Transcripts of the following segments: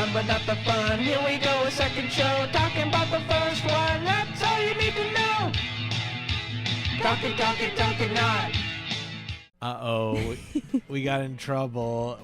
fun, but not the fun. Here we go, a second show, talking about the first one. That's all you need to know. Talking not. Uh-oh, we got in trouble.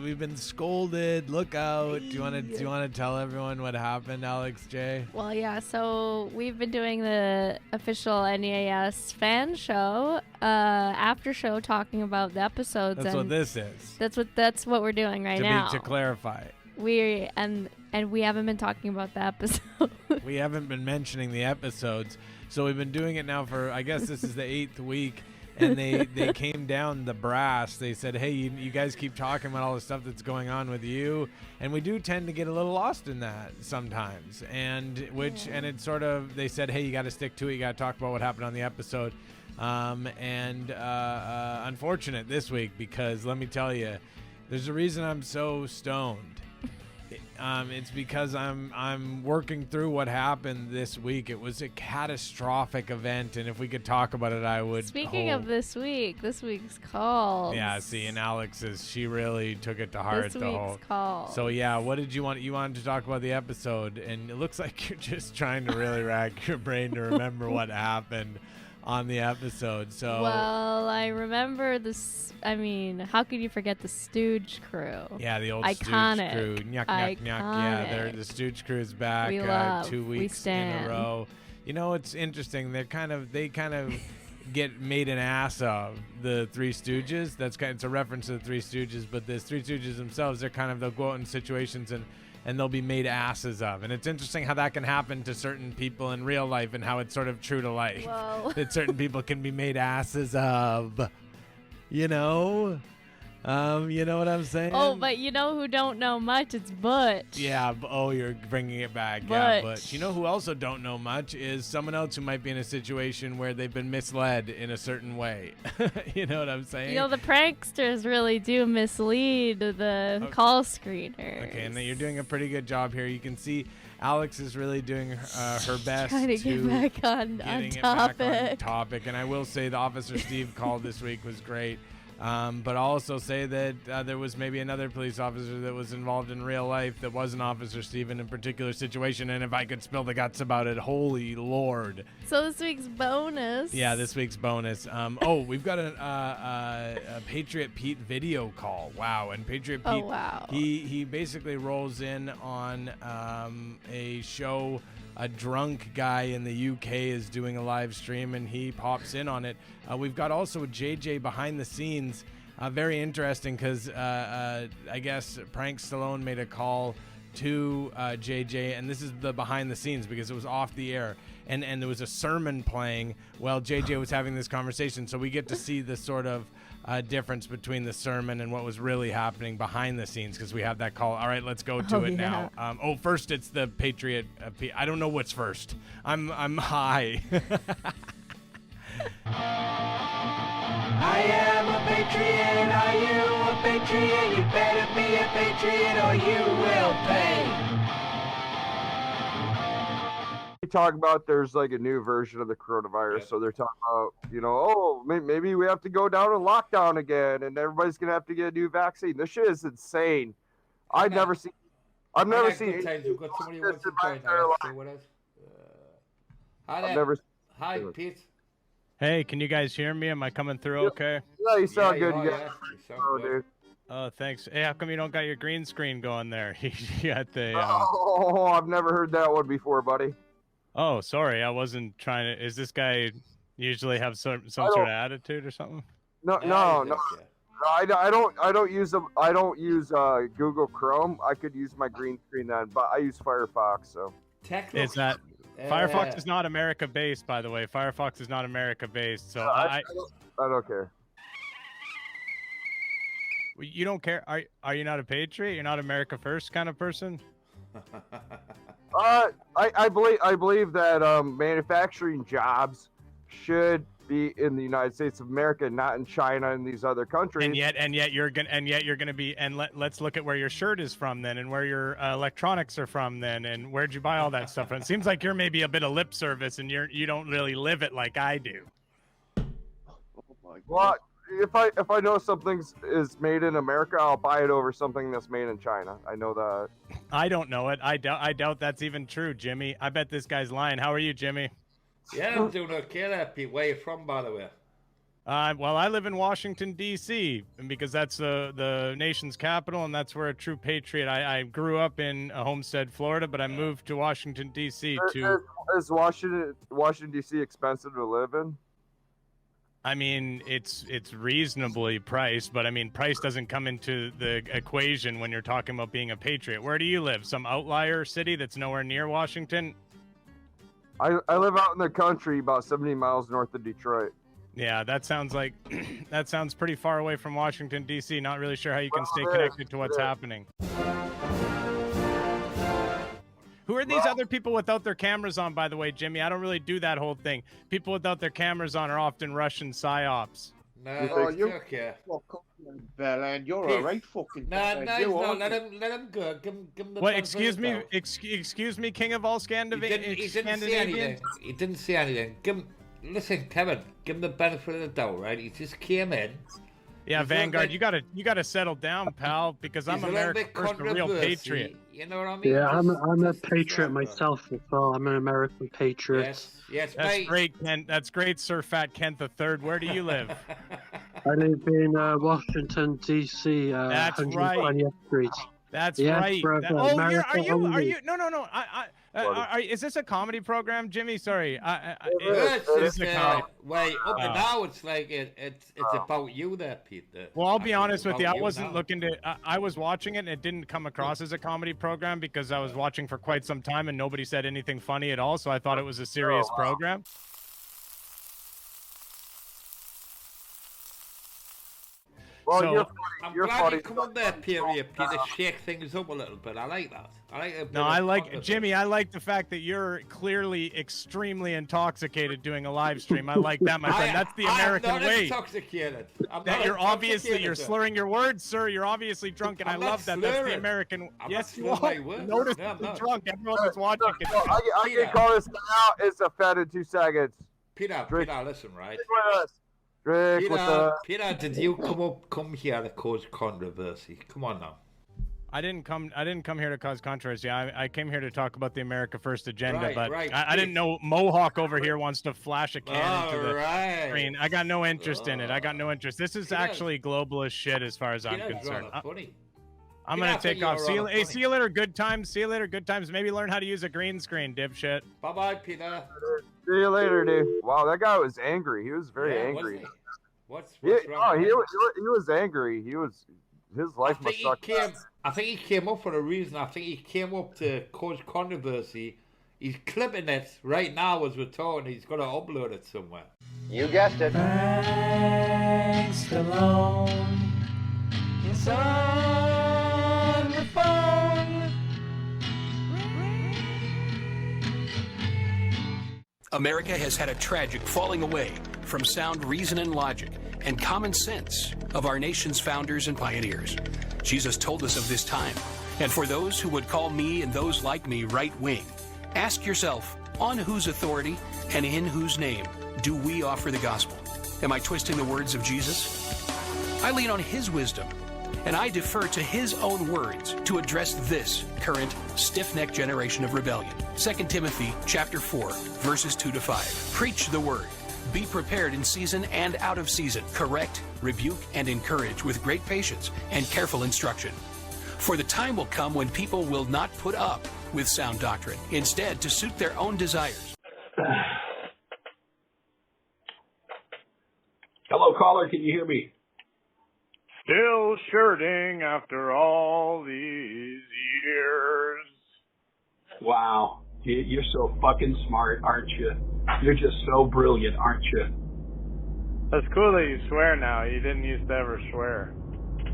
We've been scolded. Look out. Do you want to tell everyone what happened, Alex J? Well, yeah, so we've been doing the official NEAS fan show, after show, talking about the episodes. That's what this is. That's what we're doing right now. To clarify. And we haven't been talking about the episode. We haven't been mentioning the episodes. So we've been doing it now for, I guess this is the 8th week, and they came down the brass. They said, hey, you guys keep talking about all the stuff that's going on with you, and we do tend to get a little lost in that sometimes. And it's sort of, they said, hey, you got to stick to it. You got to talk about what happened on the episode. Unfortunate this week, because let me tell you, there's a reason I'm so stoned. It's because I'm working through what happened this week. It was a catastrophic event, and if we could talk about it, I would. Speaking of this week's call. Yeah, see, and she really took it to heart. This week's call. So yeah, what did you want? You wanted to talk about the episode, and it looks like you're just trying to really rack your brain to remember what happened on the episode. So well, I remember this. I mean, how could you forget the Stooge crew? Yeah, the old Iconic. Stooge crew. Nyuk. Yeah, the Stooge crew is back. 2 weeks in a row. You know, it's interesting. They kind of get made an ass of the Three Stooges. It's a reference to the Three Stooges, but the Three Stooges themselves, they'll go out in situations and they'll be made asses of. And it's interesting how that can happen to certain people in real life, and how it's sort of true to life. Whoa. That certain people can be made asses of. You know what I'm saying? Oh, but you know who don't know much? It's Butch. Yeah. Oh, you're bringing it back. Butch. Yeah, Butch. You know who also don't know much is someone else who might be in a situation where they've been misled in a certain way. You know what I'm saying? You know, the pranksters really do mislead the call screeners. Okay, and you're doing a pretty good job here. You can see Alex is really doing her best trying to get back on topic. And I will say the Officer Steve call this week was great. But I'll also say that there was maybe another police officer that was involved in real life that wasn't Officer Steve in a particular situation. And if I could spill the guts about it, holy Lord. So this week's bonus. Yeah, this week's bonus. We've got a Patriot Pete video call. Wow. And Patriot Pete, he basically rolls in on a show. A drunk guy in the UK is doing a live stream, and he pops in on it. We've got also JJ behind the scenes. Very interesting, because I guess Prank Stallone made a call to JJ, and this is the behind the scenes, because it was off the air, and there was a sermon playing while JJ was having this conversation. So we get to see the sort of difference between the sermon and what was really happening behind the scenes, because we have that call. All right, let's go to it now. First it's the Patriot. I don't know what's first. I'm high. I am a patriot. Are you a patriot? You better be a patriot or you will pay. Talk about there's like a new version of the coronavirus, so they're talking about maybe we have to go down in lockdown again, and everybody's gonna have to get a new vaccine. This shit is insane. I've never seen We've got somebody who wants to join us. With us. Hi, Pete. Hey, can you guys hear me? Am I coming through okay? Yeah, you sound good. You sound good. Dude. Oh, thanks. Hey, how come you don't got your green screen going there? You got the. I've never heard that one before, buddy. Oh, sorry, I wasn't trying to. Is this guy usually have some sort of attitude or something? No. I don't use them. I don't use Google Chrome. I could use my green screen then, but I use Firefox. So is that Firefox is not America based, by the way. Firefox is not America based, so I don't care. You don't care? Are you not a patriot? You're not America first kind of person? I believe that manufacturing jobs should be in the United States of America, not in China and these other countries. And yet you're gonna be. And let's look at where your shirt is from then, and where your electronics are from then, and where'd you buy all that stuff from? It seems like you're maybe a bit of lip service, and you don't really live it like I do. Well, if I know something is made in America, I'll buy it over something that's made in China. I know that. I don't know it. I doubt that's even true, Jimmy. I bet this guy's lying. How are you, Jimmy? Yeah, I'm doing okay there, Pete. Where are you from, by the way? Well, I live in Washington, D.C., because that's the nation's capital, and that's where a true patriot. I grew up in Homestead, Florida, but I moved to Washington, D.C. to... Is Washington, D.C. expensive to live in? I mean, it's reasonably priced, but I mean, price doesn't come into the equation when you're talking about being a patriot. Where do you live? Some outlier city that's nowhere near Washington? I live out in the country, about 70 miles north of Detroit. Yeah, that sounds like that sounds pretty far away from Washington, D.C. Not really sure how you can stay connected to what's happening. Who are these other people without their cameras on, by the way, Jimmy? I don't really do that whole thing. People without their cameras on are often Russian psyops. No, you're okay. And you're a right fucking. No, let him go. Give him the. What? Excuse me, King of all Scandinavian. He didn't say anything. He didn't say anything. Listen, Kevin, give him the benefit of the doubt, right? He just came in. Yeah, Vanguard, you gotta settle down, pal, because I'm America's first real patriot. You know what I mean? Yeah, I'm a patriot myself as well. I'm an American patriot. Yes, that's mate. Great, Kent. That's great, Sir Fat Kent III. Where do you live? I live in Washington, D.C. That's 120th right. Street. That's yes, right. Brother, Are you? No. Is this a comedy program, Jimmy? Sorry. It's wait, up and now it's like it's about you there, Pete. Well, I'll be honest with you. I wasn't looking to. I was watching it, and it didn't come across as a comedy program because I was watching for quite some time, and nobody said anything funny at all. So I thought it was a serious program. Well, so, I'm glad you come on there, Peter, to shake things up a little bit. I like that. I like Jimmy. I like the fact that you're clearly extremely intoxicated doing a live stream. I like that, my friend. That's the American I'm not way. Intoxicated. You're slurring your words, sir. You're obviously drunk, and I love that. That's the American. Yes, you are. Notice you're drunk. Everyone that's watching. I can call this out. It's a fed in 2 seconds. Peter, listen, right? Peter, did you come here to cause controversy? Come on now. I didn't come here to cause controversy. I came here to talk about the America First agenda, but I didn't know Mohawk over here wants to flash a can into the screen. I got no interest in it. I got no interest. This is actually globalist shit as far as I'm concerned. I'm going to take off. See you later, good times. See you later, good times. Maybe learn how to use a green screen, dipshit. Bye-bye, Peter. See you later, dude. Wow, that guy was angry. He was very angry. What's wrong? He was angry. His life must suck. I think he came up for a reason. I think he came up to cause controversy. He's clipping it right now as we're talking. He's got to upload it somewhere. You guessed it. Thanks, Stallone. It's on the phone. America has had a tragic falling away from sound reason and logic and common sense of our nation's founders and pioneers. Jesus told us of this time. And for those who would call me and those like me right wing, ask yourself, on whose authority and in whose name do we offer the gospel? Am I twisting the words of Jesus? I lean on his wisdom, and I defer to his own words to address this current stiff-necked generation of rebellion. 2 Timothy chapter 4, verses 2-5. Preach the word. Be prepared in season and out of season. Correct, rebuke, and encourage with great patience and careful instruction. For the time will come when people will not put up with sound doctrine, instead to suit their own desires. Hello, caller. Can you hear me? Still shirting after all these years. Wow. You're so fucking smart, aren't you? You're just so brilliant, aren't you? That's cool that you swear now. You didn't used to ever swear.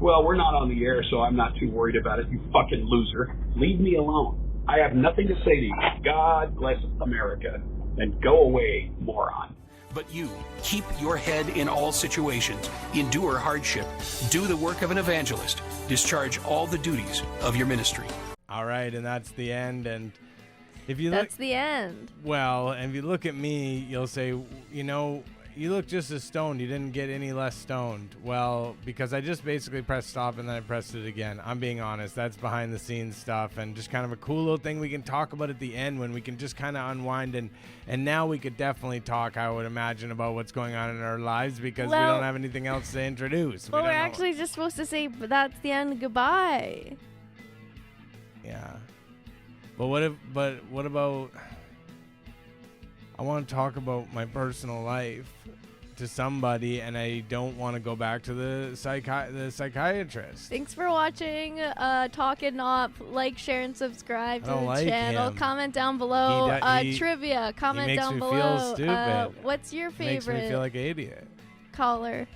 Well, we're not on the air, so I'm not too worried about it, you fucking loser. Leave me alone. I have nothing to say to you. God bless America. And go away, moron. But you, keep your head in all situations, endure hardship, do the work of an evangelist, discharge all the duties of your ministry. All right, and that's the end. And if you that's the end. Well, and if you look at me, you'll say, you know, you look just as stoned. You didn't get any less stoned. Well, because I just basically pressed stop and then I pressed it again. I'm being honest. That's behind the scenes stuff and just kind of a cool little thing we can talk about at the end when we can just kind of unwind. And now we could definitely talk, I would imagine, about what's going on in our lives because we don't have anything else to introduce. Well, we're actually just supposed to say that's the end. Goodbye. Yeah. But what about... I want to talk about my personal life to somebody, and I don't want to go back to the psychiatrist. Thanks for watching Talkin' Op. Like, share, and subscribe to the channel. Him. Comment down below. Trivia. Comment down below. Feel stupid. What's your favorite? Makes me feel like an idiot. Caller.